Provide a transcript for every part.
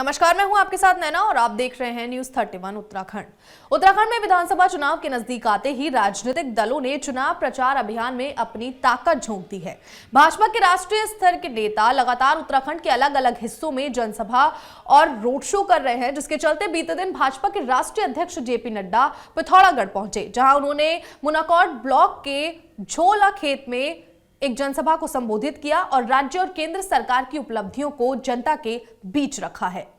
नमस्कार, मैं हूं आपके साथ नैना और आप देख रहे हैं न्यूज 31 उत्तराखंड में विधानसभा चुनाव के नजदीक आते ही राजनीतिक दलों ने चुनाव प्रचार अभियान में अपनी ताकत झोंक दी है। भाजपा के राष्ट्रीय स्तर के नेता लगातार उत्तराखंड के अलग अलग हिस्सों में जनसभा और रोड शो कर रहे हैं, जिसके चलते बीते दिन भाजपा के राष्ट्रीय अध्यक्ष जेपी नड्डा पिथौरागढ़ पहुंचे, जहां उन्होंने मुनाकौड ब्लॉक के झोला खेत में एक जनसभा को संबोधित किया और राज्य और केंद्र सरकार की उपलब्धियों को जनता के बीच रखा है।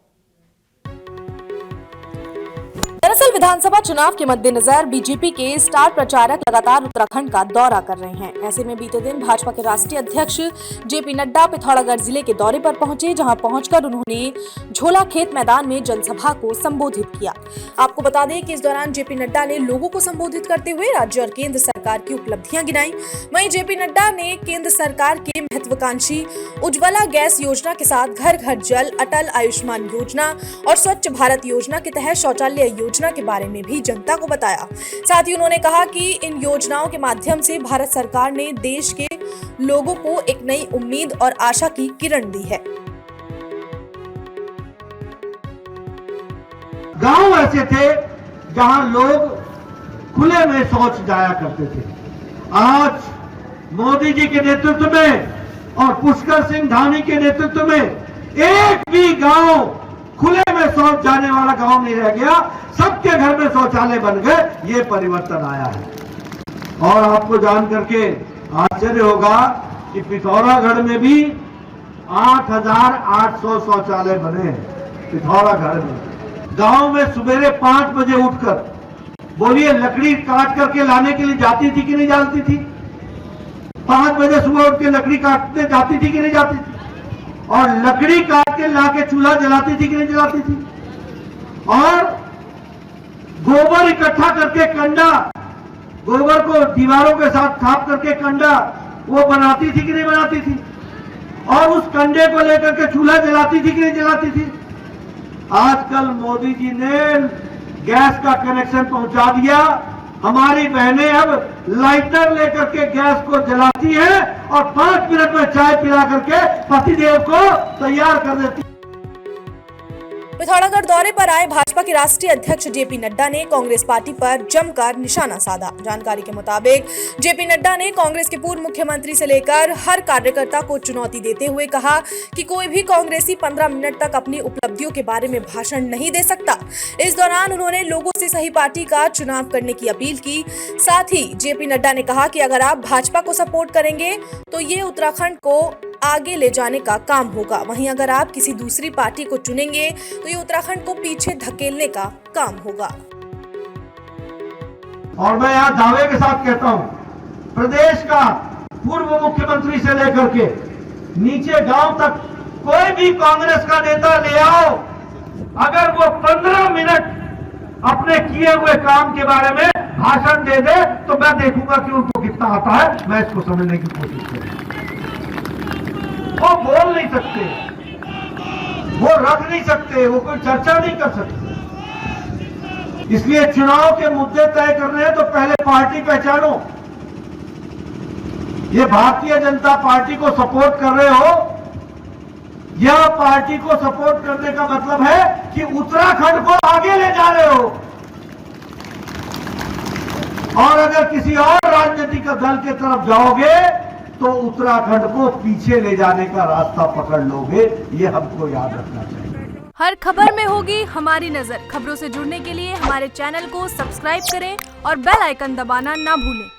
दरअसल विधानसभा चुनाव के मद्देनजर बीजेपी के स्टार प्रचारक लगातार उत्तराखंड का दौरा कर रहे हैं। ऐसे में बीते दिन भाजपा के राष्ट्रीय अध्यक्ष जेपी नड्डा पिथौरागढ़ जिले के दौरे पर पहुंचे, जहां पहुंचकर उन्होंने झोला खेत मैदान में जनसभा को संबोधित किया। आपको बता दें कि इस दौरान जेपी नड्डा ने लोगों को संबोधित करते हुए राज्य और केंद्र सरकार की उपलब्धियां गिनाई। वहीं जेपी नड्डा ने केंद्र सरकार के महत्वाकांक्षी उज्ज्वला गैस योजना के साथ घर घर जल, अटल आयुष्मान योजना और स्वच्छ भारत योजना के तहत शौचालय योजना के बारे में भी जनता को बताया। साथ ही उन्होंने कहा कि इन योजनाओं के माध्यम से भारत सरकार ने देश के लोगों को एक नई उम्मीद और आशा की किरण दी है। गांव ऐसे थे जहां लोग खुले में शौच जाया करते थे। आज मोदी जी के नेतृत्व में और पुष्कर सिंह धामी के नेतृत्व में एक भी गांव खुले में शौच जाने वाला गांव नहीं रह गया। सबके घर में शौचालय बन गए। ये परिवर्तन आया है और आपको जान करके आश्चर्य होगा कि पिथौरागढ़ में भी 8,800 शौचालय बने हैं। पिथौरागढ़ में गांव में सवेरे 5 बजे उठकर बोलिए लकड़ी काट करके लाने के लिए जाती थी कि नहीं जाती थी? 5 बजे सुबह उठ के लकड़ी काटने जाती थी कि नहीं जाती थी? और लकड़ी काट के लाके चूल्हा जलाती थी कि नहीं जलाती थी? और गोबर इकट्ठा करके कंडा, गोबर को दीवारों के साथ थाप करके कंडा वो बनाती थी कि नहीं बनाती थी? और उस कंडे को लेकर के चूल्हा जलाती थी कि नहीं जलाती थी? आजकल मोदी जी ने गैस का कनेक्शन पहुंचा दिया। हमारी बहनें अब लाइटर लेकर के गैस को जलाती हैं और 5 मिनट में चाय पिला करके पतिदेव को तैयार कर देती। पिथौरागढ़ दौरे पर आए भाजपा के राष्ट्रीय अध्यक्ष जेपी नड्डा ने कांग्रेस पार्टी पर जमकर निशाना साधा। जानकारी के मुताबिक जेपी नड्डा ने कांग्रेस के पूर्व मुख्यमंत्री से लेकर हर कार्यकर्ता को चुनौती देते हुए कहा कि कोई भी कांग्रेसी 15 मिनट तक अपनी उपलब्धियों के बारे में भाषण नहीं दे सकता। इस दौरान उन्होंने लोगों से सही पार्टी का चुनाव करने की अपील की। साथ ही जेपी नड्डा ने कहा कि अगर आप भाजपा को सपोर्ट करेंगे तो ये उत्तराखंड को आगे ले जाने का काम होगा, वहीं अगर आप किसी दूसरी पार्टी को चुनेंगे तो ये उत्तराखंड को पीछे धकेलने का काम होगा। और मैं यहाँ दावे के साथ कहता हूँ, प्रदेश का पूर्व मुख्यमंत्री से लेकर के नीचे गांव तक कोई भी कांग्रेस का नेता ले आओ, अगर वो 15 मिनट अपने किए हुए काम के बारे में भाषण दे दे तो मैं देखूंगा कि उनको कितना आता है। मैं इसको समझने की कोशिश करूंगा। वो बोल नहीं सकते, वो रख नहीं सकते, वो कोई चर्चा नहीं कर सकते। इसलिए चुनाव के मुद्दे तय करने हैं तो पहले पार्टी पहचानो। ये भारतीय जनता पार्टी को सपोर्ट कर रहे हो, यह पार्टी को सपोर्ट करने का मतलब है कि उत्तराखंड को आगे ले जा रहे हो। और अगर किसी और राजनीतिक दल के तरफ जाओगे तो उत्तराखंड को पीछे ले जाने का रास्ता पकड़ लोगे। ये हमको याद रखना चाहिए। हर खबर में होगी हमारी नजर। खबरों से जुड़ने के लिए हमारे चैनल को सब्सक्राइब करें और बेल आइकन दबाना ना भूलें।